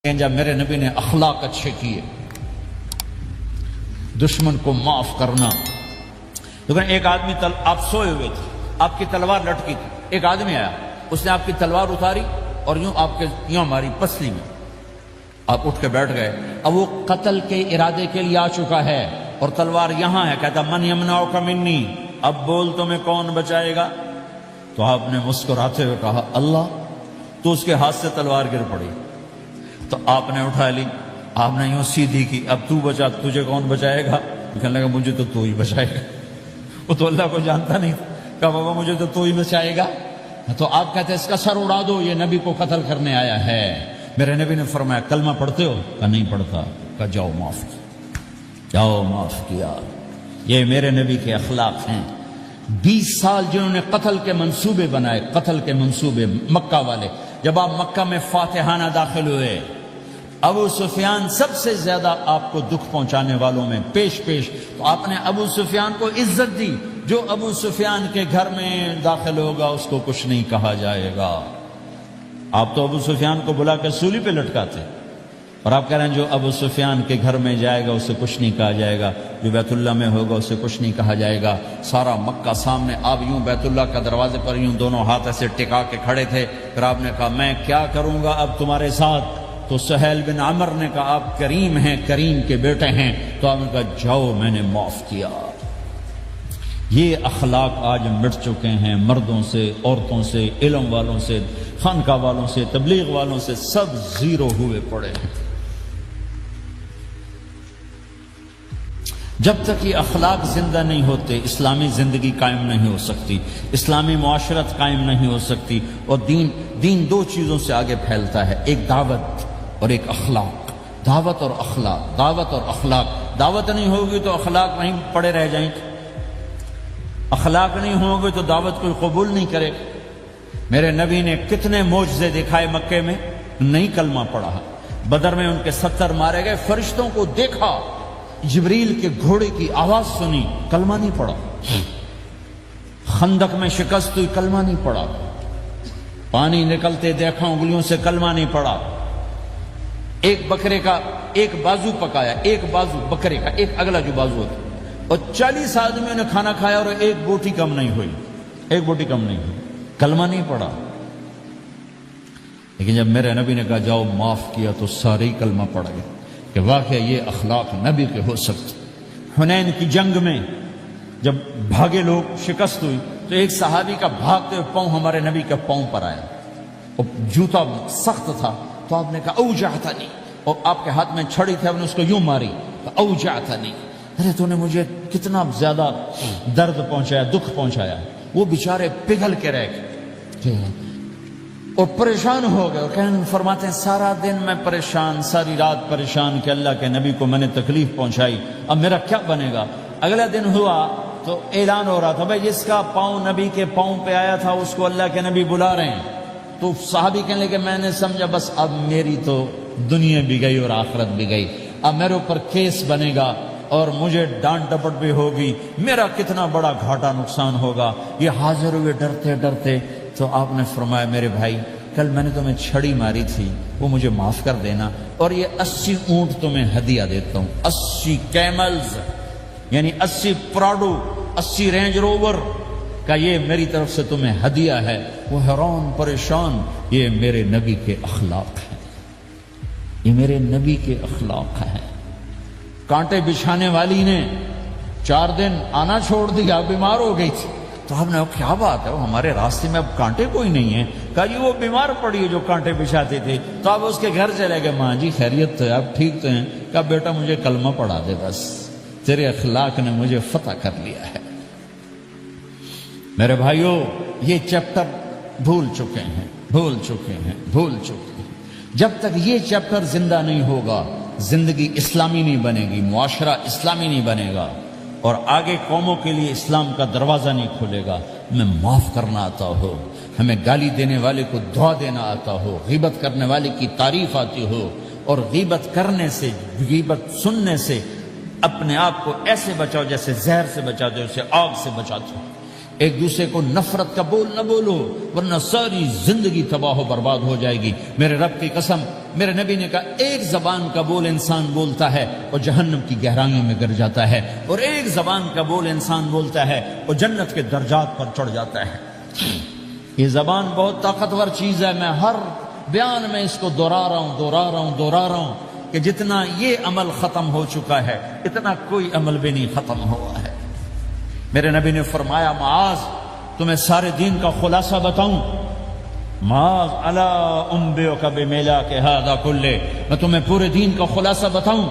جب میرے نبی نے اخلاق اچھے کیے، دشمن کو معاف کرنا. لیکن ایک آدمی آپ سوئے ہوئے تھے، آپ کی تلوار لٹکی تھی، ایک آدمی آیا، اس نے آپ کی تلوار اتاری اور یوں ماری پسلی میں. آپ اٹھ کے بیٹھ گئے. اب وہ قتل کے ارادے کے لیے آ چکا ہے اور تلوار یہاں ہے. کہتا من یمنعک منی، اب بول تمہیں کون بچائے گا؟ تو آپ نے مسکراتے ہوئے کہا اللہ. تو اس کے ہاتھ سے تلوار گر پڑی تو آپ نے اٹھا لی، آپ نے یوں سیدھی کی، اب تو بچا، تجھے کون بچائے گا؟ کہنے لگا مجھے تو ہی بچائے گا. وہ تو اللہ کو جانتا نہیں تھا. کہا بابا مجھے تو ہی بچائے گا. تو آپ کہتے ہیں اس کا سر اڑا دو، یہ نبی کو قتل کرنے آیا ہے. میرے نبی نے فرمایا کلمہ پڑھتے ہو؟ کہا نہیں پڑھتا. کہا جاؤ معاف کیا، جاؤ معاف کیا. یہ میرے نبی کے اخلاق ہیں. 20 سال جنہوں نے قتل کے منصوبے بنائے، قتل کے منصوبے مکہ والے. جب آپ مکہ میں فاتحانہ داخل ہوئے، ابو سفیان سب سے زیادہ آپ کو دکھ پہنچانے والوں میں پیش. تو آپ نے ابو سفیان کو عزت دی. جو ابو سفیان کے گھر میں داخل ہوگا اس کو کچھ نہیں کہا جائے گا. آپ تو ابو سفیان کو بلا کے سولی پہ لٹکاتے، اور آپ کہہ رہے ہیں جو ابو سفیان کے گھر میں جائے گا اسے کچھ نہیں کہا جائے گا، جو بیت اللہ میں ہوگا اسے کچھ نہیں کہا جائے گا. سارا مکہ سامنے، آپ یوں بیت اللہ کا دروازے پر یوں دونوں ہاتھ ایسے ٹکا کے کھڑے تھے. پھر آپ نے کہا میں کیا کروں گا اب تمہارے ساتھ؟ تو سہیل بن عمر نے کہا آپ کریم ہیں، کریم کے بیٹے ہیں. تو آپ نے کہا جاؤ میں نے معاف کیا. یہ اخلاق آج مٹ چکے ہیں. مردوں سے، عورتوں سے، علم والوں سے، خانقاہ والوں سے، تبلیغ والوں سے، سب زیرو ہوئے پڑے ہیں. جب تک یہ اخلاق زندہ نہیں ہوتے اسلامی زندگی قائم نہیں ہو سکتی، اسلامی معاشرت قائم نہیں ہو سکتی. اور دین دو چیزوں سے آگے پھیلتا ہے، ایک دعوت اور ایک اخلاق. دعوت اور اخلاق، دعوت اور اخلاق. دعوت نہیں ہوگی تو اخلاق وہیں پڑے رہ جائیں گے. اخلاق نہیں ہوں گے تو دعوت کوئی قبول نہیں کرے. میرے نبی نے کتنے معجزے دکھائے مکے میں، نہیں کلمہ پڑھا. بدر میں ان کے 70 مارے گئے. فرشتوں کو دیکھا، جبریل کے گھوڑے کی آواز سنی، کلمہ نہیں پڑھا. خندق میں شکست ہوئی، کلمہ نہیں پڑھا. پانی نکلتے دیکھا انگلیوں سے، کلمہ نہیں پڑھا. ایک بکرے کا ایک بازو پکایا، ایک بازو بکرے کا، ایک اگلا جو بازو ہوتا، اور 40 آدمیوں نے کھانا کھایا اور ایک بوٹی کم نہیں ہوئی، ایک بوٹی کم نہیں ہوئی. کلمہ نہیں پڑھا. لیکن جب میرے نبی نے کہا جاؤ معاف کیا تو سارے ہی کلمہ پڑھ گئے کہ واقعہ یہ اخلاق نبی کے ہو سکتے. حنین کی جنگ میں جب بھاگے لوگ، شکست ہوئی، تو ایک صحابی کا بھاگتے ہوئے پاؤں ہمارے نبی کے پاؤں پر آیا، اور جوتا سخت تھا. تو آپ نے کہا اوجعتنی، اور آپ کے ہاتھ میں چھڑی تھی، آپ نے اس کو یوں ماری، اوجعتنی. ارے تو نے مجھے کتنا زیادہ درد پہنچایا، دکھ پہنچایا. وہ بیچارے پگھل کے رہ گئے اور پریشان ہو گئے. اور فرماتے ہیں سارا دن میں پریشان، ساری رات پریشان کہ اللہ کے نبی کو میں نے تکلیف پہنچائی، اب میرا کیا بنے گا؟ اگلا دن ہوا تو اعلان ہو رہا تھا بھائی جس کا پاؤں نبی کے پاؤں پہ آیا تھا اس کو اللہ کے نبی بلا رہے ہیں. تو صحابی کہنے لگے میں نے سمجھا بس اب میری تو دنیا بھی گئی اور آخرت بھی گئی، اب میرے اوپر کیس بنے گا اور مجھے ڈانٹ ڈپٹ بھی ہوگی، میرا کتنا بڑا گھاٹا نقصان ہوگا. یہ حاضر ہوئے ڈرتے ڈرتے. تو آپ نے فرمایا میرے بھائی کل میں نے تمہیں چھڑی ماری تھی، وہ مجھے معاف کر دینا، اور یہ 80 اونٹ تمہیں ہدیہ دیتا ہوں، 80 کیملز یعنی 80 پراڈو، 80 رینج روور کا یہ میری طرف سے تمہیں ہدیہ ہے. وہ حیران پریشان. یہ میرے نبی کے اخلاق ہیں، یہ میرے نبی کے اخلاق ہیں. کانٹے بچھانے والی نے 4 دن آنا چھوڑ دیا، بیمار ہو گئی تھی. تو ہم نے کیا بات ہے، وہ ہمارے راستے میں اب کانٹے کوئی نہیں ہیں. کہا جی وہ بیمار پڑی ہے جو کانٹے بچھاتے تھے. تو آپ اس کے گھر چلے گئے. ماں جی خیریت تو ہے، آپ ٹھیک تو ہیں؟ کہا بیٹا مجھے کلمہ پڑھا دے، بس تیرے اخلاق نے مجھے فتح کر لیا ہے. میرے بھائیوں یہ چیپٹر بھول چکے ہیں، بھول چکے ہیں، بھول چکے ہیں. جب تک یہ چیپٹر زندہ نہیں ہوگا زندگی اسلامی نہیں بنے گی، معاشرہ اسلامی نہیں بنے گا، اور آگے قوموں کے لیے اسلام کا دروازہ نہیں کھلے گا. ہمیں معاف کرنا آتا ہو، ہمیں گالی دینے والے کو دعا دینا آتا ہو، غیبت کرنے والے کی تعریف آتی ہو، اور غیبت کرنے سے، غیبت سننے سے اپنے آپ کو ایسے بچاؤ جیسے زہر سے بچاتے ہو، اسے آگ سے بچاتے ہو. ایک دوسرے کو نفرت کا بول نہ بولو ورنہ ساری زندگی تباہ و برباد ہو جائے گی. میرے رب کی قسم میرے نبی نے کہا ایک زبان کا بول انسان بولتا ہے اور جہنم کی گہرائیوں میں گر جاتا ہے، اور ایک زبان کا بول انسان بولتا ہے اور جنت کے درجات پر چڑھ جاتا ہے۔ یہ زبان بہت طاقتور چیز ہے، میں ہر بیان میں اس کو دہرا رہا ہوں کہ جتنا یہ عمل ختم ہو چکا ہے اتنا کوئی عمل بھی نہیں ختم ہوا ہے۔ میرے نبی نے فرمایا معاذ تمہیں سارے دین کا خلاصہ بتاؤں؟ معاذ الا انبئک بملاک ھذا کلہ، میں تمہیں پورے دین کا خلاصہ بتاؤں؟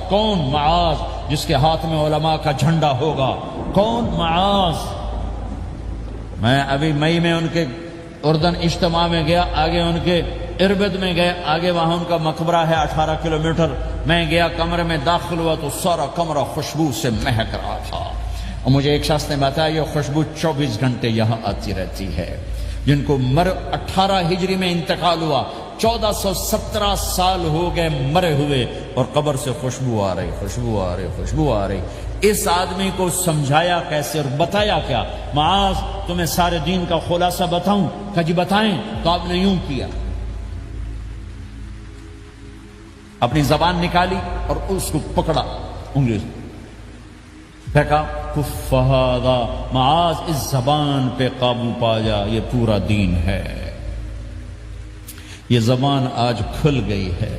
کون معاذ جس کے ہاتھ میں علماء کا جھنڈا ہوگا؟ کون معاذ؟ میں ابھی مئی میں ان کے اردن اجتماع میں گیا، آگے ان کے اربد میں گئے، آگے وہاں ان کا مقبرہ ہے 18 کلومیٹر۔ میں گیا کمرے میں داخل ہوا تو سارا کمرہ خوشبو سے مہک رہا تھا، اور مجھے ایک شخص نے بتایا یہ خوشبو 24 گھنٹے یہاں آتی رہتی ہے۔ جن کو 18 ہجری میں انتقال ہوا، 1417 سال ہو گئے مرے ہوئے، اور قبر سے خوشبو آ رہی۔ اس آدمی کو سمجھایا کیسے اور بتایا کیا؟ معاذ تمہیں سارے دین کا خلاصہ بتاؤں؟ کہ جی بتائیں۔ تو آپ نے یوں کیا، اپنی زبان نکالی اور اس کو پکڑا انگلی سے، پھینکا، کف ھذا، معاذ اس زبان پہ قابو پا جا، یہ پورا دین ہے۔ یہ زبان آج کھل گئی ہے۔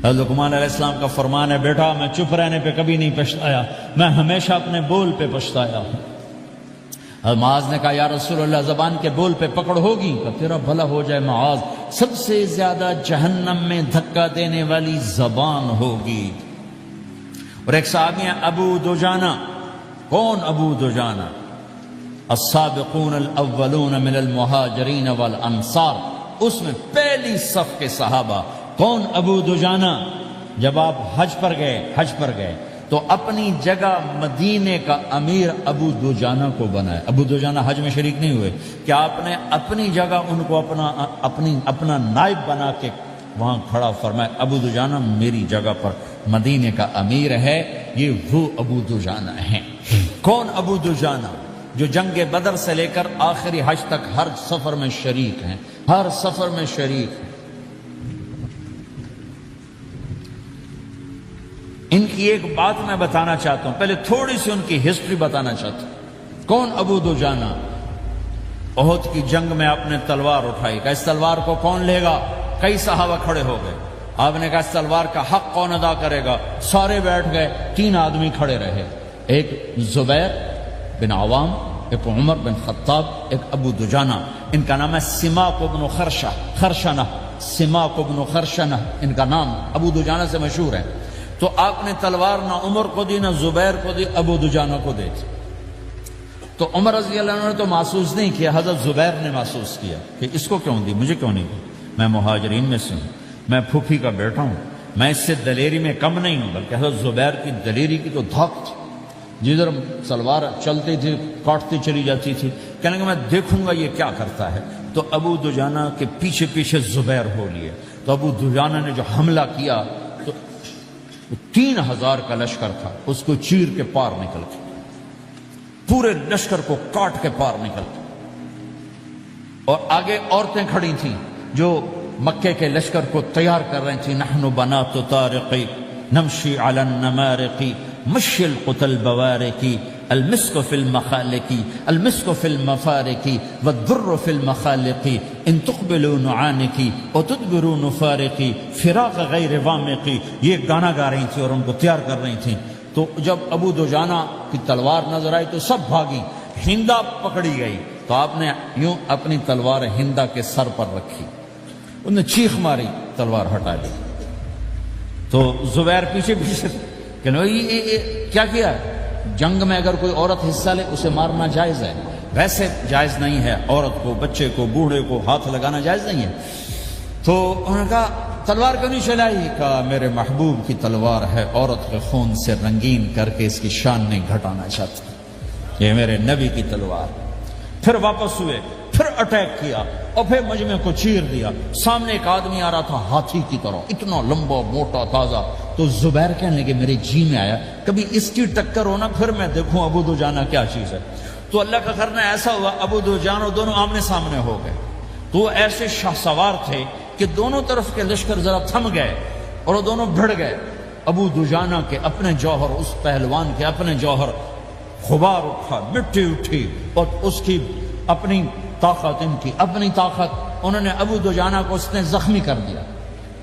حضرت لقمان علیہ السلام کا فرمان ہے، بیٹا میں چپ رہنے پہ کبھی نہیں پچھتایا، میں ہمیشہ اپنے بول پہ پچھتایا ہوں۔ معاذ نے کہا یا رسول اللہ زبان کے بول پہ پکڑ ہوگی؟ کہ تیرا بھلا ہو جائے معاذ، سب سے زیادہ جہنم میں دھکا دینے والی زبان ہوگی۔ اور ایک صحابی ہیں ابو دجانہ۔ کون ابو دجانہ؟ السابقون الاولون من المہاجرین والانصار، اس میں پہلی صف کے صحابہ۔ کون ابو دجانہ؟ جب آپ حج پر گئے تو اپنی جگہ مدینے کا امیر ابو دجانہ کو بنایا۔ ابو دجانہ حج میں شریک نہیں ہوئے، کہ آپ نے اپنی جگہ ان کو اپنا نائب بنا کے وہاں کھڑا فرمایا ابو دجانہ میری جگہ پر مدینے کا امیر ہے، یہ وہ ابو دجانہ ہیں۔ کون ابو دجانہ؟ جو جنگ بدر سے لے کر آخری حج تک ہر سفر میں شریک ہیں، ان کی ایک بات میں بتانا چاہتا ہوں، پہلے تھوڑی سی ان کی ہسٹری بتانا چاہتا ہوں۔ کون ابو دجانہ؟ احد کی جنگ میں آپ نے تلوار اٹھائی، کہ اس تلوار کو کون لے گا؟ کئی صحابہ کھڑے ہو گئے۔ آپ نے کہا اس تلوار کا حق کون ادا کرے گا؟ سارے بیٹھ گئے، 3 آدمی کھڑے رہے، ایک زبیر بن عوام، ایک عمر بن خطاب، ایک ابو دجانہ۔ ان کا نام ہے سماک بن خرشنہ، ان کا نام ابو دجانہ سے مشہور ہے۔ تو آپ نے تلوار نہ عمر کو دی، نہ زبیر کو دی، ابو دجانہ کو دی۔ تو عمر رضی اللہ عنہ نے تو محسوس نہیں کیا، حضرت زبیر نے محسوس کیا کہ اس کو کیوں دی، مجھے کیوں نہیں دی؟ میں مہاجرین میں سے ہوں، میں پھوپھی کا بیٹا ہوں، میں اس سے دلیری میں کم نہیں ہوں۔ بلکہ حضرت زبیر کی دلیری کی تو دھاک تھی، جدھر سلوار چلتی تھی کاٹتی چلی جاتی تھی، کہنے کہ میں دیکھوں گا یہ کیا کرتا ہے۔ تو ابو دجانہ کے پیچھے پیچھے زبیر ہو لیے۔ تو ابو دجانہ نے جو حملہ کیا تو 3000 کا لشکر تھا، اس کو چیر کے پار نکل کے، پورے لشکر کو کاٹ کے پار نکل کے، اور آگے عورتیں کھڑی تھیں جو مکے کے لشکر کو تیار کر رہی تھیں۔ نحن بنات طارق نمشی علی النمارق مشی القتل بوارقی المسک فی المخالق المسک فی المفارق والضر فی المخالق ان تقبلوا نعانقی وتدبروا نفارقی فراق غیر وامقی، یہ گانا گا رہی تھی اور ان کو تیار کر رہی تھیں۔ تو جب ابو دجانہ کی تلوار نظر آئی تو سب بھاگی، ہندا پکڑی گئی۔ تو آپ نے یوں اپنی تلوار ہندا کے سر پر رکھی، انہوں نے چیخ ماری، تلوار ہٹا لی۔ تو زبیر پیچھے پیچھے کہ کیا کیا؟ جنگ میں اگر کوئی عورت حصہ لے اسے مارنا جائز ہے، ویسے جائز نہیں ہے، عورت کو، بچے کو، بوڑھے کو ہاتھ لگانا جائز نہیں ہے۔ تو انہوں نے کہا تلوار کیوں نہیں چلائی؟ کہا میرے محبوب کی تلوار ہے، عورت کے خون سے رنگین کر کے اس کی شان نہیں گھٹانا چاہتا، یہ میرے نبی کی تلوار۔ پھر واپس ہوئے، پھر اٹیک کیا اور پھر مجمع کو چیر دیا۔ سامنے ایک آدمی آ رہا تھا ہاتھی کی طرح، اتنا لمبا موٹا تازہ۔ تو زبیر کہنے لگے میرے جی میں آیا کبھی اس کی ٹکر ہونا، پھر میں دیکھوں ابو دجانہ کیا چیز ہے۔ تو اللہ کا کرنا ایسا ہوا ابو دجانہ دونوں آمنے سامنے ہو گئے۔ تو وہ ایسے شاہ سوار تھے کہ دونوں طرف کے لشکر ذرا تھم گئے اور وہ دونوں بھڑ گئے. ابو دجانہ کے اپنے جوہر، اس پہلوان کے اپنے جوہر، غبار اٹھا، مٹی اٹھی، اور اس کی اپنی طاقت، ان کی اپنی طاقت. انہوں نے ابو دجانہ کو اس نے زخمی کر دیا.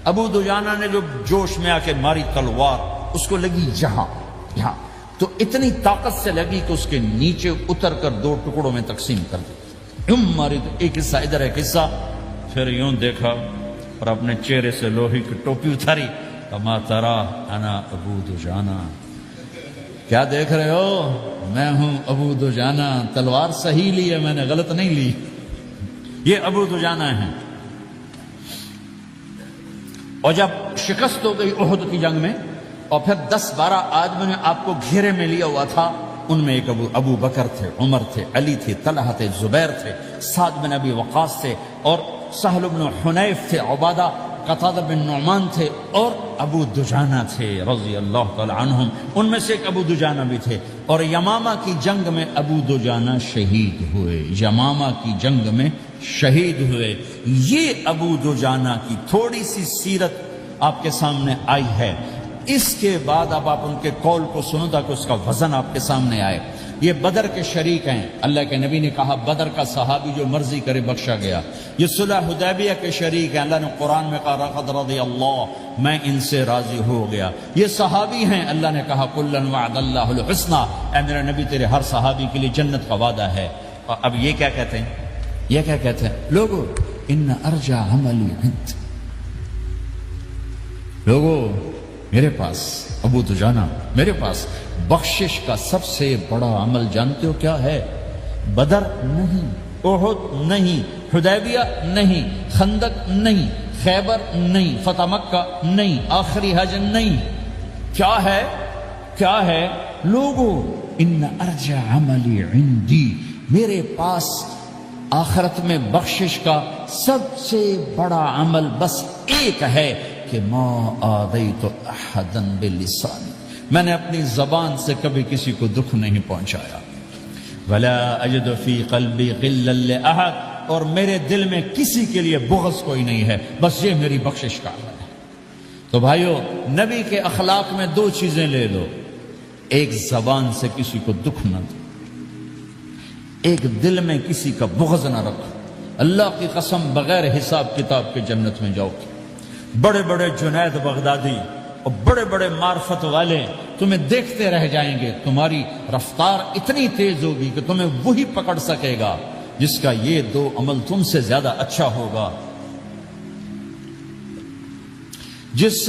ابو دجانہ نے جو جوش میں آ کے ماری تلوار، اس کو لگی یہاں، تو اتنی طاقت سے لگی کہ اس کے نیچے اتر کر 2 ٹکڑوں میں تقسیم کر دی. ماری تو ایک حصہ ادھر، ایک حصہ. پھر یوں دیکھا اور اپنے چہرے سے لوہی کی ٹوپی اتاری. کما ترا انا ابو دجانہ، کیا دیکھ رہے ہو؟ میں ہوں ابو دجانہ. تلوار صحیح لی ہے میں نے، غلط نہیں لی. یہ ابو دجانہ ہیں. اور جب شکست ہو گئی احد کی جنگ میں، اور پھر 10-12 آدمی نے آپ کو گھیرے میں لیا ہوا تھا، ان میں ایک ابو بکر تھے، عمر تھے، علی تھے، طلحہ تھے، زبیر تھے، سعد بن ابی وقاص تھے، اور سہل بن حنیف تھے، عبادہ قتادہ بن نعمان تھے، اور ابو دجانہ تھے رضی اللہ تعالی عنہم. ان میں سے ایک ابو دجانہ بھی تھے. اور یمامہ کی جنگ میں ابو دجانہ شہید ہوئے. یمامہ کی جنگ میں شہید ہوئے. یہ ابو دجانہ کی تھوڑی سی سیرت آپ کے سامنے آئی ہے. اس کے بعد اب آپ ان کے قول کو سنو تاکہ اس کا وزن آپ کے سامنے آئے. یہ بدر کے شریک ہیں. اللہ کے نبی نے کہا بدر کا صحابی جو مرضی کرے بخشا گیا. یہ صلح حدیبیہ کے شریک ہیں. اللہ نے قرآن میں کہا لقد رضی اللہ، میں ان سے راضی ہو گیا. یہ صحابی ہیں. اللہ نے کہا کلا وعد اللہ الحسنى، اے میرے نبی تیرے ہر صحابی کے لیے جنت کا وعدہ ہے. اور اب یہ کیا کہتے ہیں؟ یہ کیا کہتے ہیں لوگوں؟ ان ارجع عملی عند، لوگوں میرے پاس، ابو دجانہ میرے پاس بخشش کا سب سے بڑا عمل جانتے ہو کیا ہے؟ بدر نہیں، احد نہیں، حدیبیہ نہیں، خندق نہیں، خیبر نہیں، فتح مکہ نہیں، آخری حج نہیں. کیا ہے؟ کیا ہے لوگوں؟ ان ارجع عملی عندی، میرے پاس آخرت میں بخشش کا سب سے بڑا عمل بس ایک ہے کہ ما آذیت احدا بلسانی، میں نے اپنی زبان سے کبھی کسی کو دکھ نہیں پہنچایا. ولا اجد فی قلبی غلا لاحد، اور میرے دل میں کسی کے لیے بغض کوئی نہیں ہے. بس یہ میری بخشش کا عمل ہے. تو بھائیو، نبی کے اخلاق میں 2 چیزیں لے لو. ایک زبان سے کسی کو دکھ نہ دو، ایک دل میں کسی کا بغض نہ رکھو. اللہ کی قسم بغیر حساب کتاب کے جنت میں جاؤ گے. بڑے بڑے جنید بغدادی اور بڑے بڑے معرفت والے تمہیں دیکھتے رہ جائیں گے. تمہاری رفتار اتنی تیز ہوگی کہ تمہیں وہی پکڑ سکے گا جس کا یہ 2 عمل تم سے زیادہ اچھا ہوگا. جس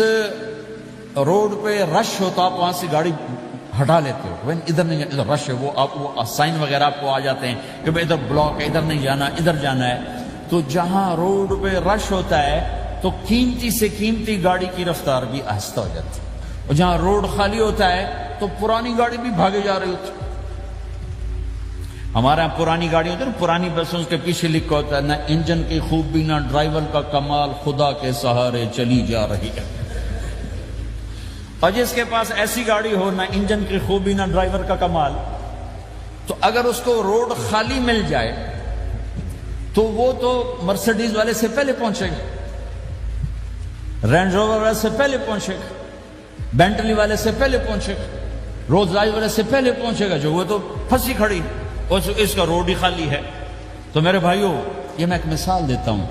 روڈ پہ رش ہوتا آپ وہاں سے گاڑی ہٹا لیتے ہو. ادھر نہیں، ادھر رش ہے، وہ سائن وغیرہ آپ کو آ جاتے ہیں کہ بھائی ادھر بلاک ہے، ادھر نہیں جانا، ادھر جانا ہے. تو جہاں روڈ پہ رش ہوتا ہے تو قیمتی سے قیمتی گاڑی کی رفتار بھی آہستہ ہو جاتی ہے، اور جہاں روڈ خالی ہوتا ہے تو پرانی گاڑی بھی بھاگے جا رہی ہوتی. ہمارے یہاں پرانی گاڑی ہوتی ہے نا، پرانی بسوں کے پیچھے لکھا ہوتا ہے نہ انجن کی خوبی نہ ڈرائیور کا کمال، خدا کے سہارے چلی جا رہی ہے. اور جس کے پاس ایسی گاڑی ہو، نہ انجن کی خوبی نہ ڈرائیور کا کمال، تو اگر اس کو روڈ خالی مل جائے تو وہ تو مرسیڈیز والے سے پہلے پہنچے گا، رینج روور والے سے پہلے پہنچے گا، بینٹلی والے سے پہلے پہنچے گا، رولز رائس والے سے پہلے پہنچے گا، جو وہ تو پھنسی کھڑی اور اس کا روڈ ہی خالی ہے. تو میرے بھائیوں، یہ میں ایک مثال دیتا ہوں.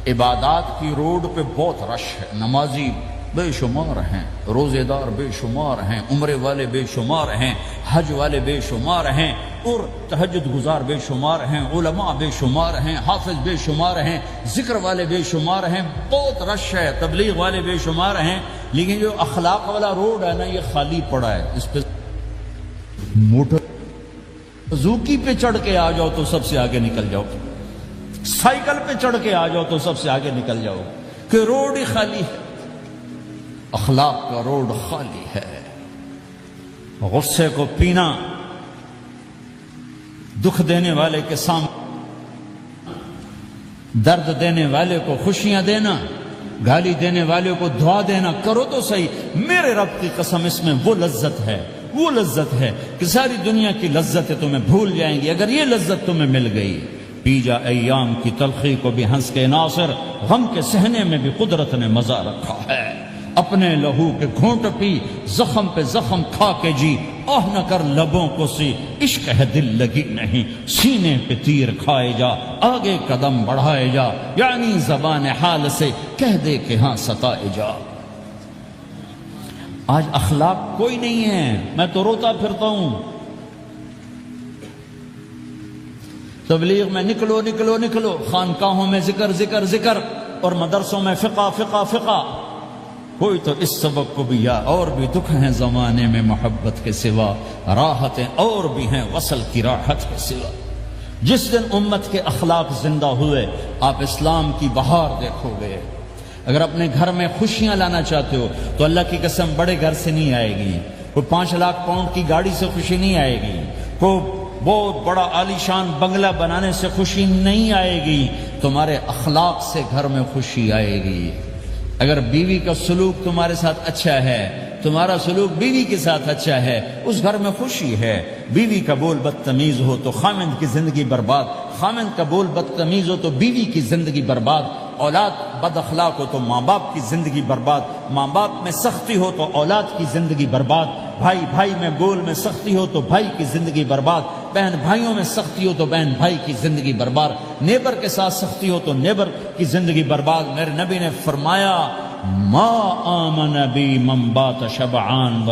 عبادات کی روڈ پہ بہت رش ہے. نمازی بے شمار ہیں، روزے دار بے شمار ہیں، عمرے والے بے شمار ہیں، حج والے بے شمار ہیں، اور تہجد گزار بے شمار ہیں، علماء بے شمار ہیں، حافظ بے شمار ہیں، ذکر والے بے شمار ہیں. بہت رش ہے، تبلیغ والے بے شمار ہیں. لیکن جو اخلاق والا روڈ ہے نا، یہ خالی پڑا ہے. اس پہ موٹر زوکی پہ چڑھ کے آ جاؤ تو سب سے آگے نکل جاؤ، سائیکل پہ چڑھ کے آ جاؤ تو سب سے آگے نکل جاؤ، کہ روڈ ہی خالی ہے. اخلاق کا روڈ خالی ہے. غصے کو پینا، دکھ دینے والے کے سامنے، درد دینے والے کو خوشیاں دینا، گالی دینے والے کو دعا دینا. کرو تو صحیح. میرے رب کی قسم، اس میں وہ لذت ہے، وہ لذت ہے کہ ساری دنیا کی لذتیں تمہیں بھول جائیں گی. اگر یہ لذت تمہیں مل گئی پی جا ایام کی تلخی کو بھی ہنس کے ناصر، غم کے سہنے میں بھی قدرت نے مزہ رکھا ہے۔ اپنے لہو کے گھونٹ پی، زخم پہ زخم کھا کے جی، آہ نہ کر لبوں کو سی، عشق ہے دل لگی نہیں، سینے پہ تیر کھائے جا، آگے قدم بڑھائے جا، یعنی زبان حال سے کہہ دے کہ ہاں ستائے جا۔ آج اخلاق کوئی نہیں ہے، میں تو روتا پھرتا ہوں۔ تبلیغ میں نکلو نکلو نکلو، خانقاہوں میں ذکر ذکر ذکر، اور مدرسوں میں فقہ فقہ فقہ، کوئی تو اس سبق کو بھی یا اور بھی دکھ ہیں زمانے میں محبت کے سوا، راحتیں اور بھی ہیں وصل کی راحت کے سوا۔ جس دن امت کے اخلاق زندہ ہوئے، آپ اسلام کی بہار دیکھو گے۔ اگر اپنے گھر میں خوشیاں لانا چاہتے ہو تو اللہ کی قسم بڑے گھر سے نہیں آئے گی، کوئی 5 لاکھ پاؤنڈ کی گاڑی سے خوشی نہیں آئے گی، کوئی بہت بڑا عالی شان بنگلہ بنانے سے خوشی نہیں آئے گی، تمہارے اخلاق سے گھر میں خوشی آئے گی۔ اگر بیوی کا سلوک تمہارے ساتھ اچھا ہے، تمہارا سلوک بیوی کے ساتھ اچھا ہے، اس گھر میں خوشی ہے۔ بیوی کا بول بدتمیز ہو تو خامند کی زندگی برباد، خامند کا بول بدتمیز ہو تو بیوی کی زندگی برباد، اولاد بد اخلاق ہو تو ماں باپ کی زندگی برباد، ماں باپ میں سختی ہو تو اولاد کی زندگی برباد، بھائی بھائی میں بول میں سختی ہو تو بھائی کی زندگی برباد، بہن بھائیوں میں سختی ہو تو بہن بھائی کی زندگی برباد، نیبر کے ساتھ سختی ہو تو نیبر کی زندگی برباد۔ میرے نبی نے فرمایا ما آمن بی من بات شبعان و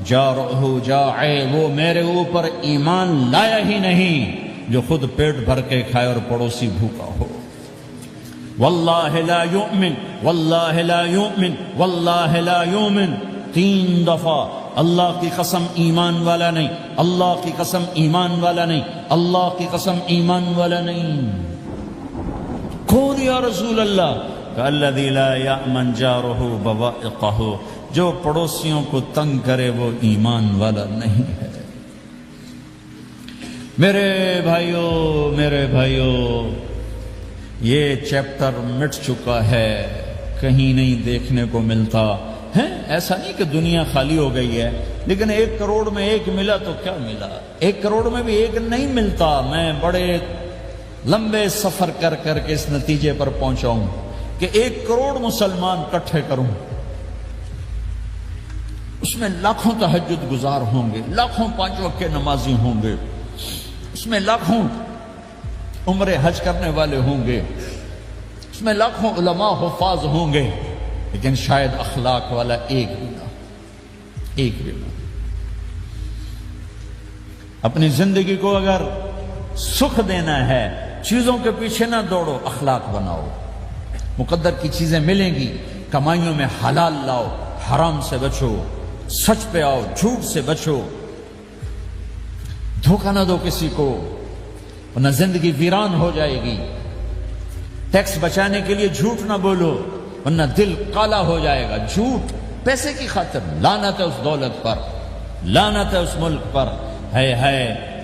جارہ جاعی، وہ میرے اوپر ایمان لایا ہی نہیں جو خود پیٹ بھر کے کھائے اور پڑوسی بھوکا ہو۔ واللہ لا یؤمن واللہ لا یؤمن واللہ لا یؤمن، 3 دفعہ اللہ کی قسم ایمان والا نہیں، اللہ کی قسم ایمان والا نہیں، اللہ کی قسم ایمان والا نہیں۔ کون یا رسول اللہ؟ الذی لا یأمن جارہ بوائقہ، جو پڑوسیوں کو تنگ کرے وہ ایمان والا نہیں ہے۔ میرے بھائیو، یہ چیپٹر مٹ چکا ہے، کہیں نہیں دیکھنے کو ملتا ہے۔ ایسا نہیں کہ دنیا خالی ہو گئی ہے، لیکن 1 کروڑ میں 1 ملا تو کیا ملا، 1 کروڑ میں بھی 1 نہیں ملتا۔ میں بڑے لمبے سفر کر کر کے اس نتیجے پر پہنچا ہوں کہ 1 کروڑ مسلمان اکٹھے کروں، اس میں لاکھوں تہجد گزار ہوں گے، لاکھوں 5 وقت کے نمازی ہوں گے، اس میں لاکھوں عمرے حج کرنے والے ہوں گے، اس میں لاکھوں علماء حفاظ ہوں گے، لیکن شاید اخلاق والا ایک بھی نہ۔ اپنی زندگی کو اگر سکھ دینا ہے، چیزوں کے پیچھے نہ دوڑو، اخلاق بناؤ۔ مقدر کی چیزیں ملیں گی، کمائیوں میں حلال لاؤ، حرام سے بچو، سچ پہ آؤ، جھوٹ سے بچو، دھوکہ نہ دو کسی کو، ورنہ زندگی ویران ہو جائے گی۔ ٹیکس بچانے کے لیے جھوٹ نہ بولو، ورنہ دل کالا ہو جائے گا۔ جھوٹ پیسے کی خاطر، لعنت ہے اس دولت پر، لعنت ہے اس ملک پر۔ ہے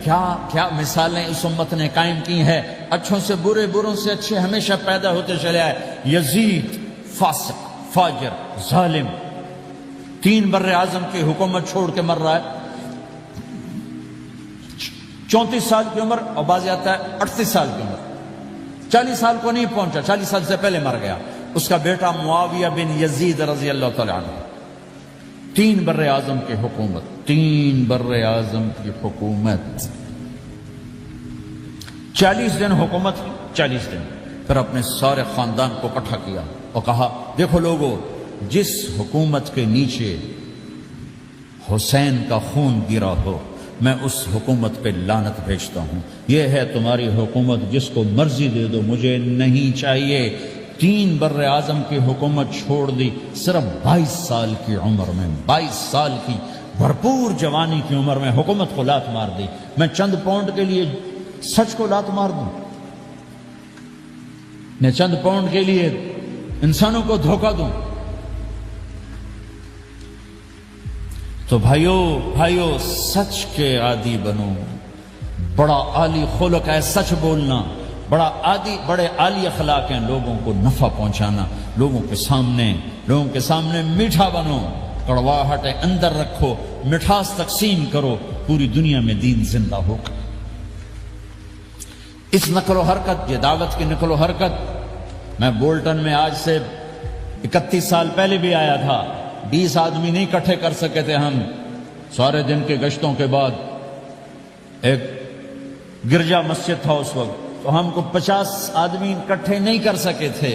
کیا مثالیں اس امت نے قائم کی ہیں، اچھوں سے برے، بروں سے اچھے ہمیشہ پیدا ہوتے چلے آئے۔ یزید فاسق، فاجر، ظالم، 3 بر اعظم کی حکومت چھوڑ کے مر رہا ہے، 34 سال کی عمر، اور بعض آتا ہے 38 سال کی عمر، 40 سال کو نہیں پہنچا، 40 سال سے پہلے مر گیا۔ اس کا بیٹا معاویہ بن یزید رضی اللہ تعالیٰ عنہ، 3 بر اعظم کی حکومت، 3 بر اعظم کی حکومت، 40 دن حکومت کی، 40 دن، پھر اپنے سارے خاندان کو اکٹھا کیا اور کہا دیکھو لوگو، جس حکومت کے نیچے حسین کا خون گرا ہو، میں اس حکومت پہ لعنت بھیجتا ہوں۔ یہ ہے تمہاری حکومت، جس کو مرضی دے دو، مجھے نہیں چاہیے۔ 3 بر اعظم کی حکومت چھوڑ دی، صرف 22 سال کی عمر میں، 22 سال کی بھرپور جوانی کی عمر میں حکومت کو لات مار دی۔ میں چند پاؤنڈ کے لیے سچ کو لات مار دوں؟ میں چند پاؤنڈ کے لیے انسانوں کو دھوکہ دوں؟ تو بھائیو سچ کے عادی بنو۔ بڑا عالی خلق ہے سچ بولنا، بڑے عالی اخلاق ہیں لوگوں کو نفع پہنچانا، لوگوں کے سامنے میٹھا بنو، کڑواہٹ اندر رکھو، مٹھاس تقسیم کرو، پوری دنیا میں دین زندہ ہوگا۔ اس نقل و حرکت، یہ دعوت کی نقل و حرکت، میں بولٹن میں آج سے 31 سال پہلے بھی آیا تھا، 20 آدمی نہیں اکٹھے کر سکے تھے ہم، سارے دن کے گشتوں کے بعد۔ ایک گرجا مسجد تھا اس وقت، تو ہم کو 50 آدمی اکٹھے نہیں کر سکے تھے،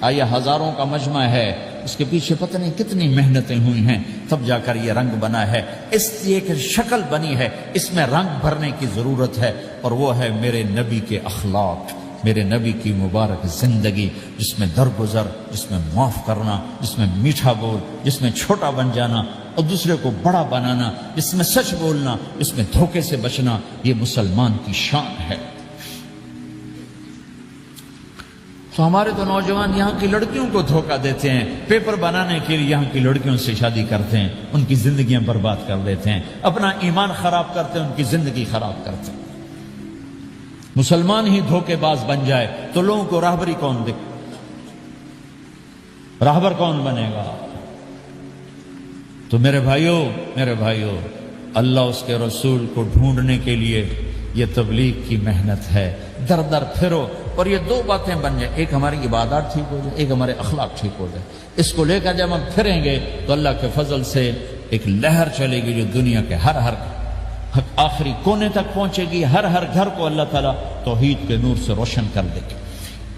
آئیے ہزاروں کا مجمع ہے، اس کے پیچھے پتہ نہیں کتنی محنتیں ہوئی ہیں، تب جا کر یہ رنگ بنا ہے، اس لیے کہ شکل بنی ہے، اس میں رنگ بھرنے کی ضرورت ہے، اور وہ ہے میرے نبی کے اخلاق، میرے نبی کی مبارک زندگی، جس میں درگزر، جس میں معاف کرنا، جس میں میٹھا بول، جس میں چھوٹا بن جانا اور دوسرے کو بڑا بنانا، جس میں سچ بولنا، جس میں دھوکے سے بچنا، یہ مسلمان کی شان ہے۔ تو ہمارے تو نوجوان یہاں کی لڑکیوں کو دھوکہ دیتے ہیں، پیپر بنانے کے لیے یہاں کی لڑکیوں سے شادی کرتے ہیں، ان کی زندگیاں برباد کر دیتے ہیں، اپنا ایمان خراب کرتے ہیں، ان کی زندگی خراب کرتے ہیں۔ مسلمان ہی دھوکے باز بن جائے تو لوگوں کو راہبری کون دے؟ راہبر کون بنے گا؟ تو میرے بھائیوں، اللہ اس کے رسول کو ڈھونڈنے کے لیے یہ تبلیغ کی محنت ہے، در در پھرو، اور یہ دو باتیں بن جائیں، ایک ہماری عبادات ٹھیک ہو جائے، ایک ہمارے اخلاق ٹھیک ہو جائے، اس کو لے کر جب ہم پھریں گے تو اللہ کے فضل سے ایک لہر چلے گی جو دنیا کے ہر آخری کونے تک پہنچے گی، ہر گھر کو اللہ تعالیٰ توحید کے نور سے روشن کر دے گی۔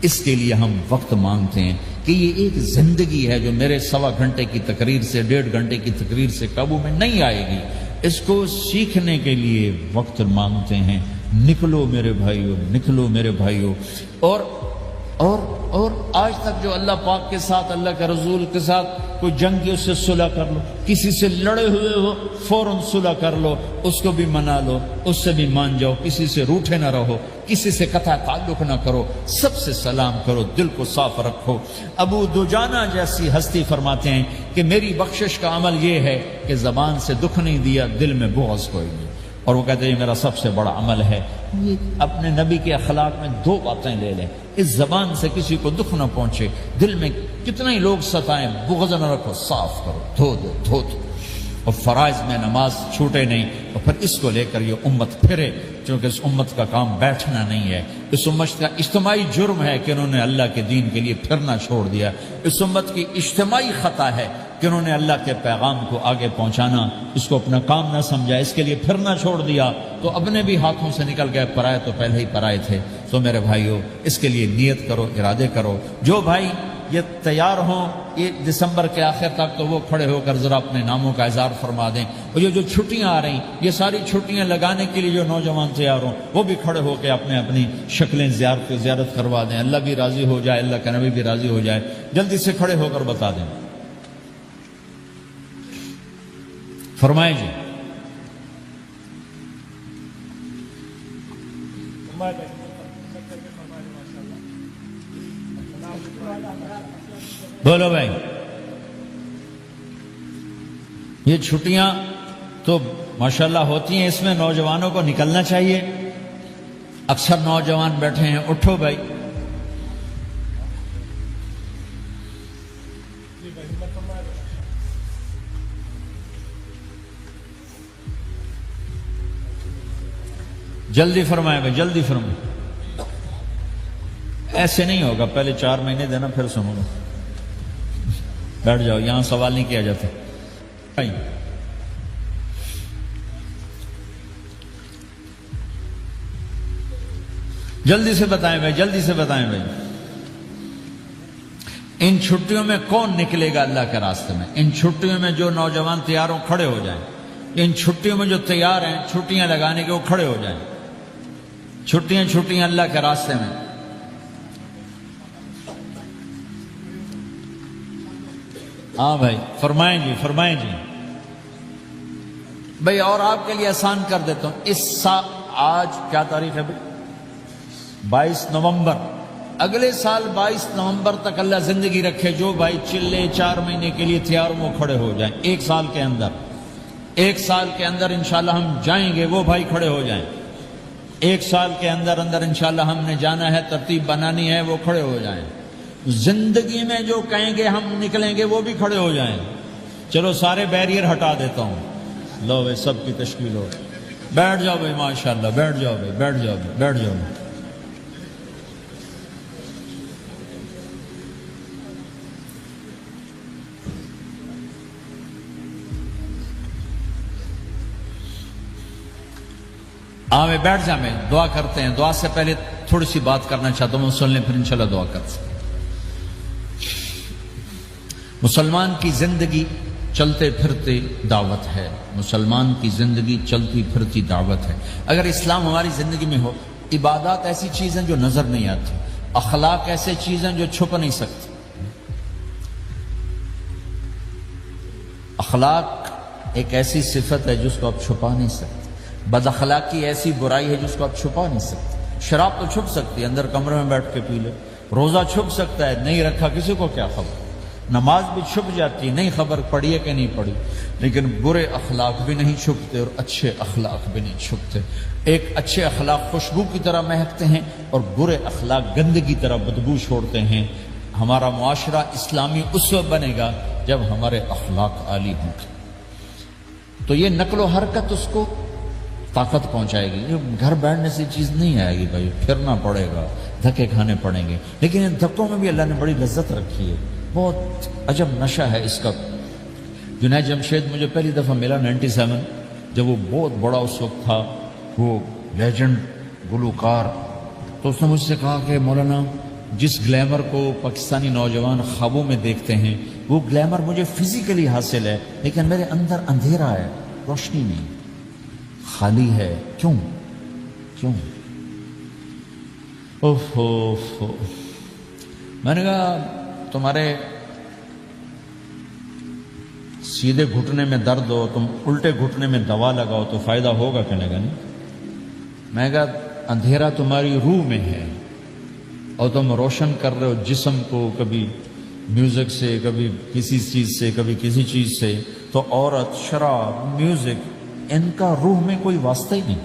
اس کے لیے ہم وقت مانگتے ہیں کہ یہ ایک زندگی ہے جو میرے 1.25 گھنٹے کی تقریر سے 1.5 گھنٹے کی تقریر سے قابو میں نہیں آئے گی، اس کو سیکھنے کے لیے وقت مانگتے ہیں۔ نکلو میرے بھائیوں، نکلو میرے بھائیوں، اور آج تک جو اللہ پاک کے ساتھ، اللہ کے رسول کے ساتھ کوئی جنگ کی، اس سے صلح کر لو، کسی سے لڑے ہوئے ہو فوراً صلح کر لو، اس کو بھی منا لو، اس سے بھی مان جاؤ، کسی سے روٹھے نہ رہو، کسی سے قطع تعلق نہ کرو، سب سے سلام کرو، دل کو صاف رکھو۔ ابو دجانہ جیسی ہستی فرماتے ہیں کہ میری بخشش کا عمل یہ ہے کہ زبان سے دکھ نہیں دیا، دل میں بغض کوئی نہیں، اور وہ کہتے ہیں یہ میرا سب سے بڑا عمل ہے۔ یہ اپنے نبی کے اخلاق میں 2 باتیں لے لیں، اس زبان سے کسی کو دکھ نہ پہنچے، دل میں کتنے ہی لوگ ستائیں، بغض نہ رکھو، صاف کرو، دھو دو، اور فرائض میں نماز چھوٹے نہیں، اور پھر اس کو لے کر یہ امت پھرے، کیونکہ اس امت کا کام بیٹھنا نہیں ہے، اس امت کا اجتماعی جرم ہے کہ انہوں نے اللہ کے دین کے لیے پھرنا چھوڑ دیا، اس امت کی اجتماعی خطا ہے کہ انہوں نے اللہ کے پیغام کو آگے پہنچانا اس کو اپنا کام نہ سمجھا، اس کے لیے پھرنا چھوڑ دیا تو اپنے بھی ہاتھوں سے نکل گئے، پرائے تو پہلے ہی پرائے تھے۔ تو میرے بھائیوں، اس کے لیے نیت کرو، ارادے کرو۔ جو بھائی یہ تیار ہوں 1 دسمبر کے آخر تک، تو وہ کھڑے ہو کر ذرا اپنے ناموں کا اظہار فرما دیں، اور یہ جو چھٹیاں آ رہی، یہ ساری چھٹیاں لگانے کے لیے جو نوجوان تیار ہوں وہ بھی کھڑے ہو کے اپنی شکلیں زیارت کروا دیں، اللہ بھی راضی ہو جائے، اللہ کا نبی بھی راضی ہو جائے، جلدی سے کھڑے ہو کر بتا دیں۔ فرمائیں جی۔ بولو بھائی، یہ چھٹیاں تو ماشاءاللہ ہوتی ہیں، اس میں نوجوانوں کو نکلنا چاہیے۔ اکثر نوجوان بیٹھے ہیں، اٹھو بھائی۔ جلدی فرمائے بھائی، جلدی فرمائے، ایسے نہیں ہوگا، پہلے 4 مہینے دینا پھر سنو گا۔ بیٹھ جاؤ، یہاں سوال نہیں کیا جاتا۔ جلدی سے بتائیں بھائی، جلدی سے بتائیں بھائی، ان چھٹیوں میں کون نکلے گا اللہ کے راستے میں؟ ان چھٹیوں میں جو نوجوان تیار ہوں کھڑے ہو جائیں، ان چھٹیوں میں جو تیار ہیں چھٹیاں لگانے کے وہ کھڑے ہو جائیں، چھٹیاں اللہ کے راستے میں۔ ہاں بھائی، فرمائیں جی، فرمائیں جی بھائی۔ اور آپ کے لیے آسان کر دیتا ہوں، اس سال آج کیا تاریخ ہے بھائی؟ 22 نومبر۔ اگلے سال 22 نومبر تک اللہ زندگی رکھے، جو بھائی چلے 4 مہینے کے لیے تیار وہ کھڑے ہو جائیں، 1 سال کے اندر، 1 سال کے اندر انشاءاللہ ہم جائیں گے، وہ بھائی کھڑے ہو جائیں۔ 1 سال کے اندر انشاءاللہ ہم نے جانا ہے، ترتیب بنانی ہے، وہ کھڑے ہو جائیں۔ زندگی میں جو کہیں گے ہم نکلیں گے وہ بھی کھڑے ہو جائیں۔ چلو سارے بیریئر ہٹا دیتا ہوں، لو بھائی سب کی تشکیل ہو، بیٹھ جاؤ بھائی، ماشاءاللہ بیٹھ جاؤ بھائی، بیٹھ جاؤ بھائی، بیٹھ جاؤ بھائی۔ آوے بیٹھ جا، میں دعا کرتے ہیں. دعا سے پہلے تھوڑی سی بات کرنا چاہتا ہوں، سن لیں پھر انشاءاللہ دعا کرتے ہیں. مسلمان کی زندگی چلتے پھرتے دعوت ہے. مسلمان کی زندگی چلتی پھرتی دعوت ہے. اگر اسلام ہماری زندگی میں ہو، عبادات ایسی چیزیں جو نظر نہیں آتی، اخلاق ایسے چیزیں جو چھپ نہیں سکتی. اخلاق ایک ایسی صفت ہے جس کو آپ چھپا نہیں سکتے. بد اخلاقی ایسی برائی ہے جس کو آپ چھپا نہیں سکتے. شراب تو چھپ سکتی ہے، اندر کمرے میں بیٹھ کے پی لے. روزہ چھپ سکتا ہے، نہیں رکھا کسی کو کیا خبر. نماز بھی چھپ جاتی، نہیں خبر پڑھی ہے کہ نہیں پڑھی. لیکن برے اخلاق بھی نہیں چھپتے اور اچھے اخلاق بھی نہیں چھپتے. ایک اچھے اخلاق خوشبو کی طرح مہکتے ہیں اور برے اخلاق گندگی کی طرح بدبو چھوڑتے ہیں. ہمارا معاشرہ اسلامی اس وقت بنے گا جب ہمارے اخلاق عالی ہوں گے. تو یہ نقل و حرکت اس کو طاقت پہنچائے گی. گھر بیٹھنے سے چیز نہیں آئے گی بھائی، پھرنا پڑے گا، دھکے کھانے پڑیں گے. لیکن ان دھکوں میں بھی اللہ نے بڑی لذت رکھی ہے. بہت عجب نشہ ہے اس کا. جنید جمشید مجھے پہلی دفعہ ملا 97، جب وہ بہت بڑا اس وقت تھا، وہ لیجنڈ گلوکار. تو اس نے مجھ سے کہا کہ مولانا، جس گلیمر کو پاکستانی نوجوان خوابوں میں دیکھتے ہیں وہ گلیمر مجھے فزیکلی حاصل ہے، لیکن میرے اندر اندھیرا ہے، روشنی نہیں، خالی ہے. کیوں؟ میں نے کہا تمہارے سیدھے گھٹنے میں درد ہو، تم الٹے گھٹنے میں دوا لگاؤ تو فائدہ ہوگا کہ نہیں. میں نے کہا اندھیرا تمہاری روح میں ہے اور تم روشن کر رہے ہو جسم کو، کبھی میوزک سے، کبھی کسی چیز سے، کبھی کسی چیز سے. تو عورت، شراب، میوزک، ان کا روح میں کوئی واسطہ ہی نہیں.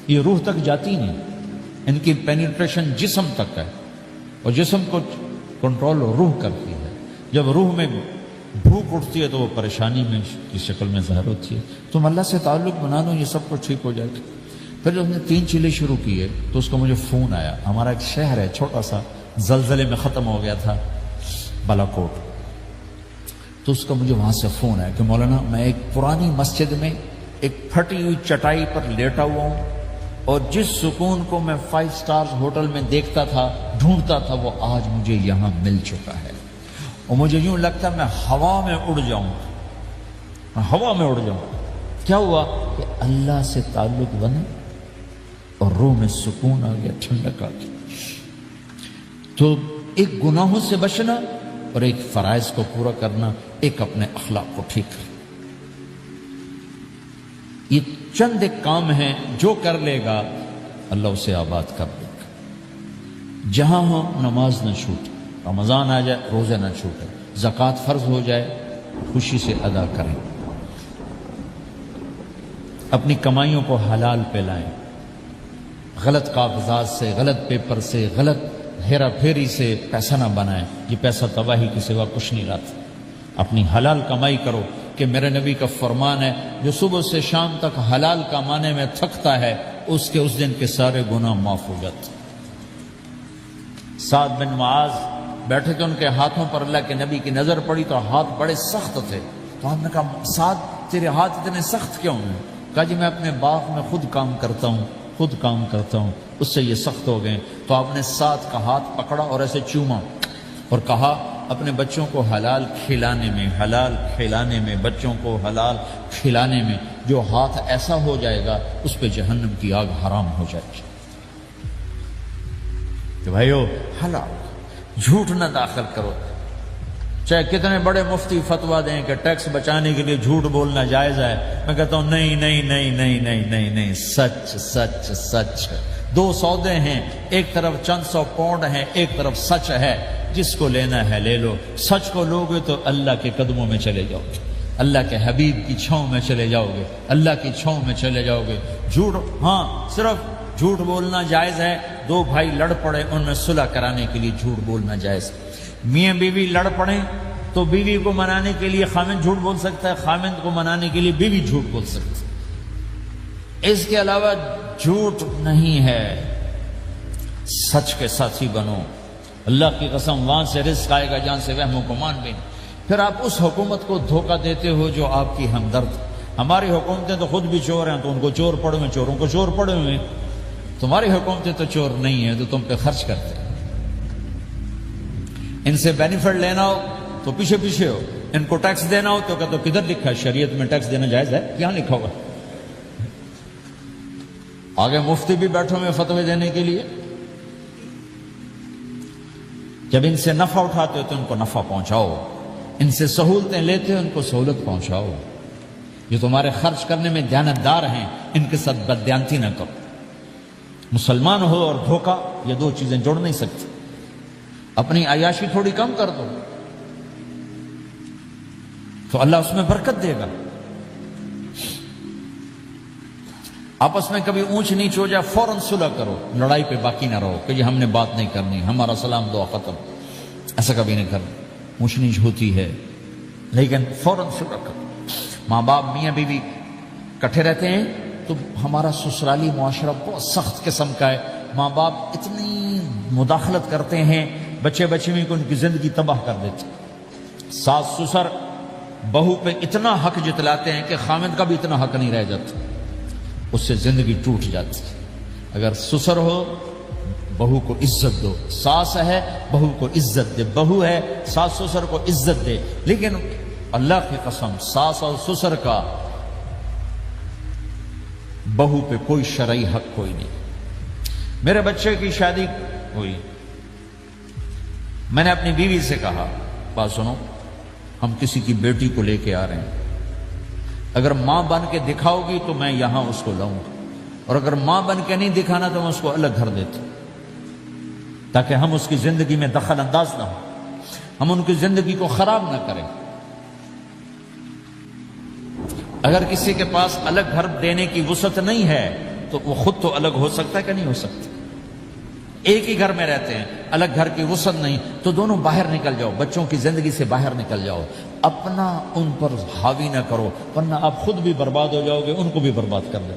یہ روح تک جاتی نہیں. ان کی پینیٹریشن جسم تک ہے اور جسم کو کنٹرول روح کرتی ہے. جب روح میں بھوک اٹھتی ہے تو وہ پریشانی میں کی شکل میں ظاہر ہوتی ہے. تم اللہ سے تعلق بنا دو، یہ سب کچھ ٹھیک ہو جائے گا. پھر جب ہم نے 3 چیلے شروع کیے تو اس کا مجھے فون آیا. ہمارا ایک شہر ہے چھوٹا سا، زلزلے میں ختم ہو گیا تھا، بالا کوٹ. تو اس کا مجھے وہاں سے فون آیا کہ مولانا میں ایک پرانی مسجد میں ایک پھٹی ہوئی چٹائی پر لیٹا ہوا ہوں اور جس سکون کو میں 5 سٹارز ہوٹل میں دیکھتا تھا، ڈھونڈتا تھا، وہ آج مجھے یہاں مل چکا ہے. اور مجھے یوں لگتا میں ہوا میں اڑ جاؤں. کیا ہوا کہ اللہ سے تعلق بنا اور روح میں سکون آ گیا، ٹھنڈک آ گئی. تو ایک گناہوں سے بچنا اور ایک فرائض کو پورا کرنا، ایک اپنے اخلاق کو ٹھیک کرنا، یہ چند ایک کام ہیں جو کر لے گا اللہ اسے آباد کر دے گا. جہاں ہو نماز نہ چھوٹے، رمضان آ جائے روزے نہ چھوٹے، زکوٰۃ فرض ہو جائے خوشی سے ادا کریں، اپنی کمائیوں کو حلال پہ لائیں، غلط کاغذات سے، غلط پیپر سے، غلط ہیرا پھیری سے پیسہ نہ بنائیں. یہ پیسہ تباہی کے سوا کچھ نہیں لاتا. اپنی حلال کمائی کرو کہ میرے نبی کا فرمان ہے جو صبح سے شام تک حلال کمانے میں تھکتا ہے اس کے اس دن کے سارے گناہ معاف ہو جاتے. سعد بن معاذ بیٹھے تھے، ان کے ہاتھوں پر اللہ کے نبی کی نظر پڑی تو ہاتھ بڑے سخت تھے. تو ہم نے کہا سعد تیرے ہاتھ اتنے سخت کیوں ہیں؟ کہا جی میں اپنے باغ میں خود کام کرتا ہوں، اس سے یہ سخت ہو گئے. تو آپ نے سعد کا ہاتھ پکڑا اور ایسے چوما اور کہا اپنے بچوں کو حلال کھلانے میں بچوں کو حلال کھلانے میں جو ہاتھ ایسا ہو جائے گا اس پہ جہنم کی آگ حرام ہو جائے گی. کہ بھائیو حلال، جھوٹ نہ داخل کرو. چاہے کتنے بڑے مفتی فتویٰ دیں کہ ٹیکس بچانے کے لیے جھوٹ بولنا جائز ہے، میں کہتا ہوں نہیں، سچ. 2 سودے ہیں، ایک طرف چند 100 پاؤنڈ ہیں، ایک طرف سچ ہے. جس کو لینا ہے لے لو. سچ کو لوگے تو اللہ کے قدموں میں چلے جاؤ گے، اللہ کے حبیب کی چھاؤں میں چلے جاؤ گے، اللہ کی چھاؤں میں چلے جاؤ گے. جھوٹ، ہاں صرف جھوٹ بولنا جائز ہے. 2 بھائی لڑ پڑے، ان میں صلح کرانے کے لیے جھوٹ بولنا جائز. میاں بیوی لڑ پڑیں تو بیوی کو منانے کے لیے خامند جھوٹ بول سکتا ہے، خامند کو منانے کے لیے بیوی جھوٹ بول سکتی ہے. اس کے علاوہ جھوٹ نہیں ہے. سچ کے ساتھی بنو. اللہ کی قسم وہاں سے رزق آئے گا جہاں سے وہم و گمان بھی نہیں. پھر آپ اس حکومت کو دھوکہ دیتے ہو جو آپ کی ہمدرد، ہماری حکومتیں تو خود بھی چور ہیں تو ان کو چور پڑے ہوئے، چوروں کو چور پڑے ہوئے ہیں. تمہاری حکومتیں تو چور نہیں ہیں تو تم پہ خرچ کرتے ہیں. ان سے بینیفٹ لینا ہو تو پیچھے پیچھے ہو، ان کو ٹیکس دینا ہو تو کہتے ہو کدھر لکھا ہے شریعت میں ٹیکس دینا جائز ہے؟ کیا لکھا ہوگا؟ آگے مفتی بھی بیٹھے ہوئے فتوے دینے کے لیے. جب ان سے نفع اٹھاتے ہو تو ان کو نفع پہنچاؤ، ان سے سہولتیں لیتے ہو ان کو سہولت پہنچاؤ. جو تمہارے خرچ کرنے میں دیانتدار ہیں ان کے ساتھ بددیانتی نہ کرو. مسلمان ہو اور دھوکہ، یہ دو چیزیں جوڑ نہیں سکتی. اپنی عیاشی تھوڑی کم کر دو تو اللہ اس میں برکت دے گا. آپس میں کبھی اونچ نیچ ہو جائے فوراً صلح کرو، لڑائی پہ باقی نہ رہو کہ یہ ہم نے بات نہیں کرنی، ہمارا سلام دعا ختم. ایسا کبھی نہیں کرنا. اونچ نیچ ہوتی ہے لیکن فوراً صلح کرو. ماں باپ میاں بیوی کٹھے رہتے ہیں تو ہمارا سسرالی معاشرہ بہت سخت قسم کا ہے. ماں باپ اتنی مداخلت کرتے ہیں بچے میں کو ان کی زندگی تباہ کر دیتے. ساس سسر بہو پہ اتنا حق جتلاتے ہیں کہ خامد کا بھی اتنا حق نہیں رہ جاتا، اس سے زندگی ٹوٹ جاتی. اگر سسر ہو بہو کو عزت دو، ساس ہے بہو کو عزت دے، بہو ہے ساس سسر کو عزت دے. لیکن اللہ کی قسم ساس اور سسر کا بہو پہ کوئی شرعی حق کوئی نہیں. میرے بچے کی شادی ہوئی، میں نے اپنی بیوی سے کہا بات سنو، ہم کسی کی بیٹی کو لے کے آ رہے ہیں، اگر ماں بن کے دکھاؤ گی تو میں یہاں اس کو لاؤں گا، اور اگر ماں بن کے نہیں دکھانا تو میں اس کو الگ گھر دیتا ہوں تاکہ ہم اس کی زندگی میں دخل انداز نہ ہوں، ہم ان کی زندگی کو خراب نہ کریں. اگر کسی کے پاس الگ گھر دینے کی وسعت نہیں ہے تو وہ خود تو الگ ہو سکتا ہے کہ نہیں ہو سکتا؟ ایک ہی گھر میں رہتے ہیں، الگ گھر کی وسعت نہیں تو دونوں باہر نکل جاؤ، بچوں کی زندگی سے باہر نکل جاؤ. اپنا ان پر حاوی نہ کرو ورنہ آپ خود بھی برباد ہو جاؤ گے، ان کو بھی برباد کر دو.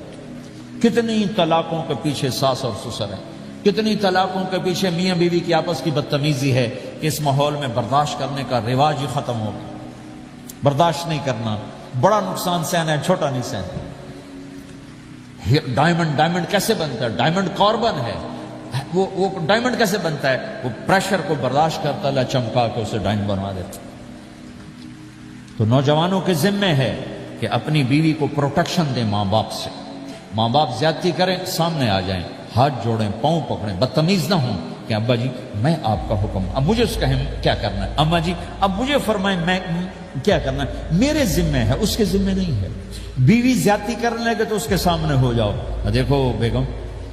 کتنی طلاقوں کے پیچھے ساس اور سسر ہیں، کتنی طلاقوں کے پیچھے میاں بیوی کی آپس کی بدتمیزی ہے کہ اس ماحول میں برداشت کرنے کا رواج ہی ختم ہو گیا. برداشت نہیں کرنا، بڑا نقصان سہنا ہے، چھوٹا نہیں سہنا. ڈائمنڈ کیسے بنتا ہے؟ ڈائمنڈ کاربن ہے. وہ ڈائمنڈ کیسے بنتا ہے؟ وہ پریشر کو برداشت کرتا ہے، چمکا کے اسے ڈائمنڈ بنوا دیتا. تو نوجوانوں کے ذمے ہے کہ اپنی بیوی کو پروٹیکشن دیں ماں باپ سے. ماں باپ زیادتی کریں سامنے آ جائیں، ہاتھ جوڑیں، پاؤں پکڑیں، بدتمیز نہ ہوں کہ ابا جی میں آپ کا حکم، اب مجھے اس کہیں کیا کرنا ہے، اماں جی اب مجھے فرمائیں میں کیا کرنا ہے، میرے ذمے ہے، اس کے ذمے نہیں ہے. بیوی زیادتی کرنے لگے تو اس کے سامنے ہو جاؤ، دیکھو بیگم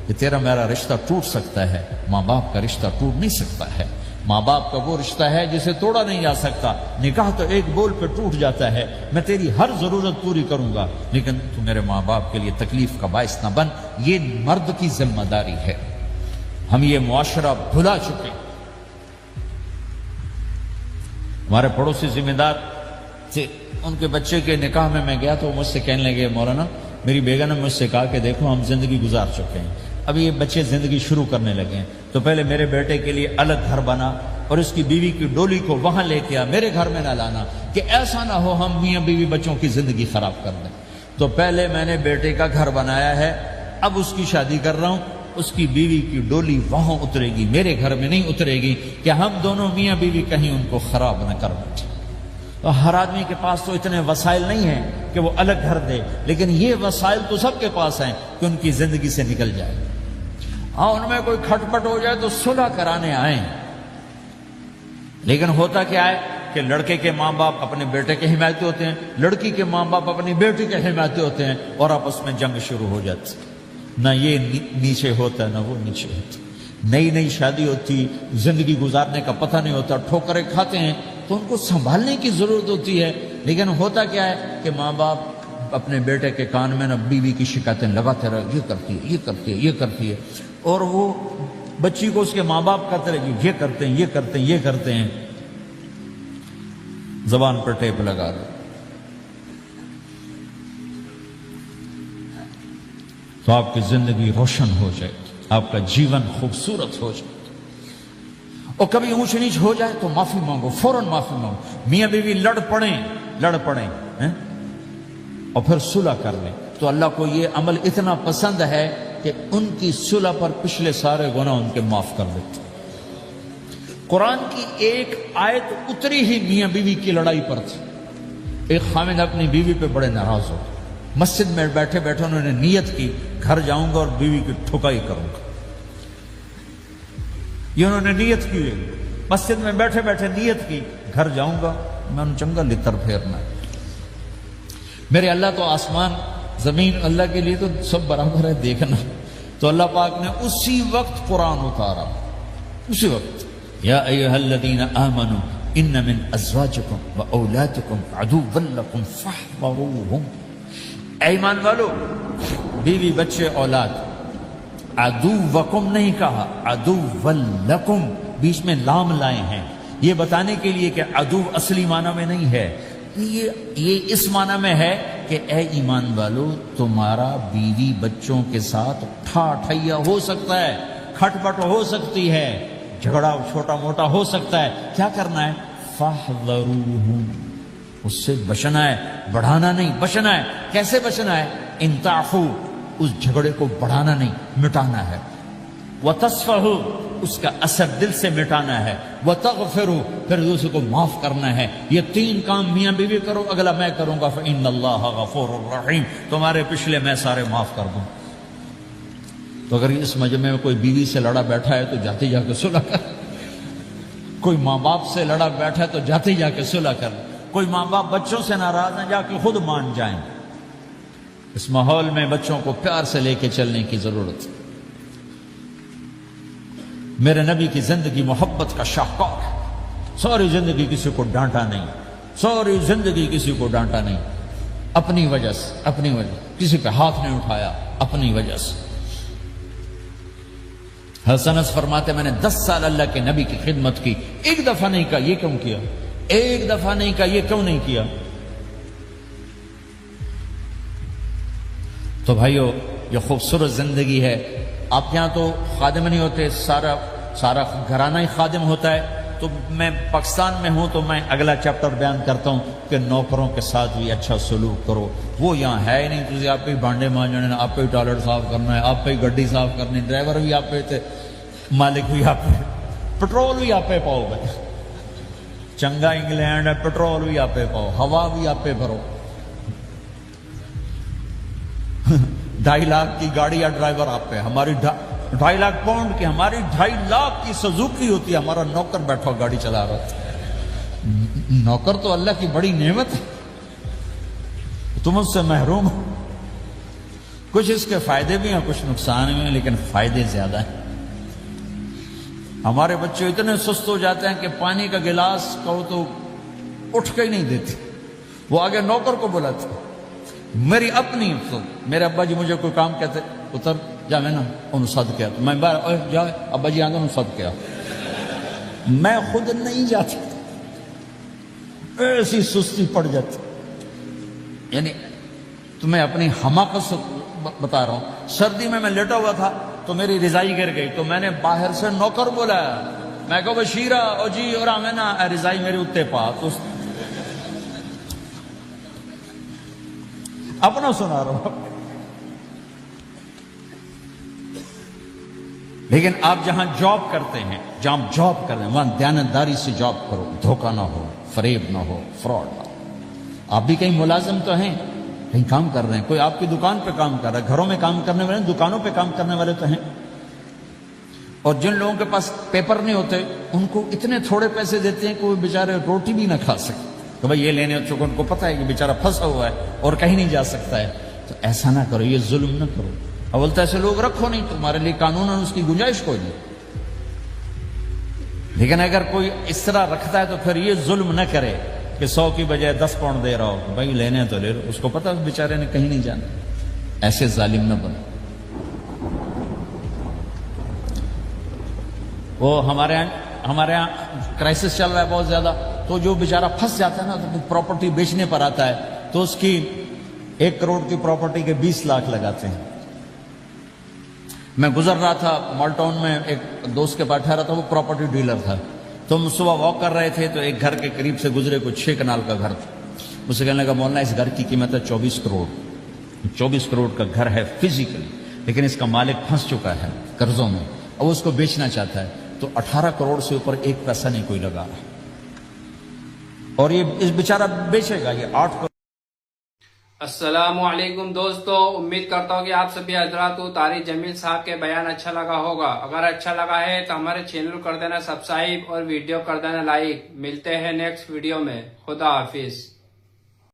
یہ تیرا میرا رشتہ ٹوٹ سکتا ہے، ماں باپ کا رشتہ ٹوٹ نہیں سکتا ہے. ماں باپ کا وہ رشتہ ہے جسے توڑا نہیں جا سکتا. نکاح تو ایک بول پہ ٹوٹ جاتا ہے. میں تیری ہر ضرورت پوری کروں گا لیکن تو میرے ماں باپ کے لیے تکلیف کا باعث نہ بن. یہ مرد کی ذمہ داری ہے. ہم یہ معاشرہ بھلا چکے. ہمارے پڑوسی ذمہ دار تھے، ان کے بچے کے نکاح میں گیا تو مجھ سے کہنے لگے مولانا میری بیگم نے مجھ سے کہا کہ دیکھو ہم زندگی گزار چکے ہیں، اب یہ بچے زندگی شروع کرنے لگے ہیں تو پہلے میرے بیٹے کے لیے الگ گھر بنا اور اس کی بیوی کی ڈولی کو وہاں لے کے آ، میرے گھر میں نہ لانا کہ ایسا نہ ہو ہم میاں بیوی بچوں کی زندگی خراب کر دیں. تو پہلے میں نے بیٹے کا گھر بنایا ہے، اب اس کی شادی کر رہا ہوں، اس کی بیوی کی ڈولی وہاں اترے گی، میرے گھر میں نہیں اترے گی کہ ہم دونوں میاں بیوی کہیں ان کو خراب نہ کر بیٹھے. تو ہر آدمی کے پاس تو اتنے وسائل نہیں ہیں کہ وہ الگ گھر دے، لیکن یہ وسائل تو سب کے پاس ہیں کہ ان کی زندگی سے نکل جائے. ہاں ان میں کوئی کھٹ پٹ ہو جائے تو صلح کرانے آئیں، لیکن ہوتا کیا ہے کہ لڑکے کے ماں باپ اپنے بیٹے کے حمایتی ہوتے ہیں، لڑکی کے ماں باپ اپنی بیٹی کے حمایتی ہوتے ہیں اور آپس میں جنگ شروع ہو جاتی. نہ یہ نیچے ہوتا ہے نہ وہ نیچے ہوتا. نئی شادی ہوتی، زندگی گزارنے کا پتہ نہیں ہوتا، ٹھوکریں کھاتے ہیں تو ان کو سنبھالنے کی ضرورت ہوتی ہے. لیکن ہوتا کیا ہے کہ ماں باپ اپنے بیٹے کے کان میں نہ بیوی کی شکایتیں لگاتے رہے، یہ کرتی ہے، یہ کرتی ہے، یہ کرتی ہے، اور وہ بچی کو اس کے ماں باپ کہتے رہے یہ کرتے ہیں، یہ کرتے ہیں، یہ کرتے ہیں، زبان پر ٹیپ لگا رہے. تو آپ کی زندگی روشن ہو جائے، آپ کا جیون خوبصورت ہو جائے. اور کبھی اونچ نیچ ہو جائے تو معافی مانگو، فوراً معافی مانگو. میاں بیوی لڑ پڑیں اور پھر صلح کر لیں. تو اللہ کو یہ عمل اتنا پسند ہے کہ ان کی صلح پر پچھلے سارے گناہ ان کے معاف کر دیتے. قرآن کی ایک آیت اتری ہی میاں بیوی کی لڑائی پر تھی. ایک خامد اپنی بیوی پہ بڑے ناراض ہو، مسجد میں بیٹھے بیٹھے انہوں نے نیت کی گھر جاؤں گا اور بیوی کی ٹھکائی کروں گا. یہ انہوں نے نیت کی، مسجد میں بیٹھے بیٹھے نیت کی گھر جاؤں گا میں ان چنگا لتر پھیرنا. میرے اللہ تو آسمان زمین اللہ کے لیے تو سب برابر ہے دیکھنا. تو اللہ پاک نے اسی وقت قرآن اتارا، اسی وقت یا ایھا الذین آمنوا ان من ازواجکم و اولادکم عدوا لکم فاحذروہم. اے ایمان والو، بیوی بچے اولاد، عدوکم نہیں کہا، عدوا لکم، بیچ میں لام لائے ہیں یہ بتانے کے لیے کہ عدو اصلی معنی میں نہیں ہے، یہ اس معنی میں ہے کہ اے ایمان والو تمہارا بیوی بچوں کے ساتھ ٹھائیا ہو سکتا ہے، کھٹ پٹ ہو سکتی ہے، جھگڑا چھوٹا موٹا ہو سکتا ہے. کیا کرنا ہے؟ فاحذروہم، اس سے بچنا ہے، بڑھانا نہیں، بچنا ہے. کیسے بچنا ہے؟ ان تعفو، اس جھگڑے کو بڑھانا نہیں، مٹانا ہے. وتصفحوا، اس کا اثر دل سے مٹانا ہے. وتغفروا، پھر دوسرے کو معاف کرنا ہے. یہ تین کام میاں بیوی کرو، اگلا میں کروں گا. فإن اللہ غفور الرحیم، تمہارے پچھلے میں سارے معاف کر دوں. تو اگر اس مجمع میں کوئی بیوی سے لڑا بیٹھا ہے تو جاتے جا کے صلح کر. کوئی ماں باپ سے لڑا بیٹھا ہے تو جاتے جا کے صلح کر. کوئی ماں باپ بچوں سے ناراض ہیں، جا کے خود مان جائیں. اس ماحول میں بچوں کو پیار سے لے کے چلنے کی ضرورت ہے. میرے نبی کی زندگی محبت کا شاہکار ہے. ساری زندگی کسی کو ڈانٹا نہیں، ساری زندگی کسی کو ڈانٹا نہیں. اپنی وجہ سے، اپنی وجہ، کسی پہ ہاتھ نہیں اٹھایا، اپنی وجہ سے. حسن انس فرماتے میں نے 10 سال اللہ کے نبی کی خدمت کی، ایک دفعہ نہیں کہا یہ کیوں کیا، ایک دفعہ نہیں کہا یہ کیوں نہیں کیا. تو بھائیو یہ خوبصورت زندگی ہے. آپ یہاں تو خادم نہیں ہوتے، سارا گھرانہ ہی خادم ہوتا ہے. تو میں پاکستان میں ہوں تو میں اگلا چیپٹر بیان کرتا ہوں کہ نوکروں کے ساتھ بھی اچھا سلوک کرو. وہ یہاں ہے ہی نہیں. تجھے آپ پہ ہی بانڈے مانجنے، آپ پہ ہی ٹوائلٹ صاف کرنا ہے، آپ پہ ہی گڈی صاف کرنی، ڈرائیور بھی آپ پہ تھے، مالک بھی آپ پہ، پٹرول بھی آپ پہ پاؤ. بھائی چنگا انگلینڈ ہے، پٹرول بھی آپ پہ پاؤ، ہوا بھی آپ پہ بھرو. 2.5 لاکھ کی گاڑی یا ڈرائیور آپ پہ. ہماری 2.5 لاکھ پاؤنڈ کی، ہماری 2.5 لاکھ کی سزوکی ہوتی ہے. ہمارا نوکر بیٹھا گاڑی چلا رہا ہے. نوکر تو اللہ کی بڑی نعمت ہے، تم اس سے محروم ہو. کچھ اس کے فائدے بھی ہیں، کچھ نقصان بھی ہیں، لیکن فائدے زیادہ ہیں. ہمارے بچے اتنے سست ہو جاتے ہیں کہ پانی کا گلاس کہو تو اٹھ کے ہی نہیں دیتے، وہ آگے نوکر کو بلاتے. میری اپنی میرے ابا جی مجھے کوئی کام کہتے، اتر جا، میں نا ان صد کیا، تو میں جا ابا جی آگے ان صد کیا. میں خود نہیں جاتا، ایسی سستی پڑ جاتی. یعنی تمہیں اپنی حماقت سے بتا رہا ہوں. سردی میں لیٹا ہوا تھا تو میری رضائی گر گئی، تو میں نے باہر سے نوکر بولایا. میں کہو بشیرہ او جی اور آمینہ رضائی میری اتنے پا. تو اپنا سنا رہا ہوں. لیکن آپ جہاں جاب کرتے ہیں، جہاں جاب کر رہے ہیں، وہاں دیانتداری سے جاب کرو، دھوکہ نہ ہو، فریب نہ ہو، فراڈ نہ ہو. آپ بھی کہیں ملازم تو ہیں، کہیں کام کر رہے ہیں، کوئی آپ کی دکان پہ کام کر رہا ہے، گھروں میں کام کرنے والے، دکانوں پہ کام کرنے والے تو ہیں. اور جن لوگوں کے پاس پیپر نہیں ہوتے ان کو اتنے تھوڑے پیسے دیتے ہیں کہ وہ بیچارے روٹی بھی نہ کھا سکتے. تو بھائی یہ لینے چونکہ ان کو پتہ ہے کہ بیچارہ پھنسا ہوا ہے اور کہیں نہیں جا سکتا ہے. تو ایسا نہ کرو، یہ ظلم نہ کرو. اول تو ایسے لوگ رکھو نہیں، تمہارے لیے قانون اس کی گنجائش کوئی نہیں. لیکن اگر کوئی اس طرح رکھتا ہے تو پھر یہ ظلم نہ کرے کہ 100 کی بجائے 10 پاؤنڈ دے رہا ہو. بھائی لینے تو لے لو، اس کو پتہ بیچارے نے کہیں نہیں جانا. ایسے ظالم نہ بنو. وہ ہمارے یہاں کرائسس چل رہا ہے بہت زیادہ. تو جو بیچارہ پھنس جاتا ہے نا، تو پراپرٹی بیچنے پر آتا ہے تو اس کی 1 کروڑ کی پراپرٹی کے 20 لاکھ لگاتے ہیں. میں گزر رہا تھا مال ٹاؤن میں، ایک دوست کے پاس ٹھہرا تھا، وہ پراپرٹی ڈیلر تھا. تو ہم صبح واک کر رہے تھے تو ایک گھر کے قریب سے گزرے، کوئی 6 کنال کا گھر تھا. مجھ سے کہنے لگا مولانا اس گھر کی قیمت ہے 24 کروڑ. 24 کروڑ کا گھر ہے فزیکلی، لیکن اس کا مالک پھنس چکا ہے قرضوں میں اور وہ اس کو بیچنا چاہتا ہے. تو 18 کروڑ سے اوپر ایک پیسہ نہیں کوئی لگا رہا، اور یہ اس بیچارہ بیچے گا یہ 8 کروڑ. السلام علیکم دوستو، امید کرتا ہوں کہ آپ سبھی حضرات کو طارق جمیل صاحب کے بیان اچھا لگا ہوگا. اگر اچھا لگا ہے تو ہمارے چینل کو کر دینا سبسکرائب اور ویڈیو کر دینا لائک. ملتے ہیں نیکسٹ ویڈیو میں. خدا حافظ.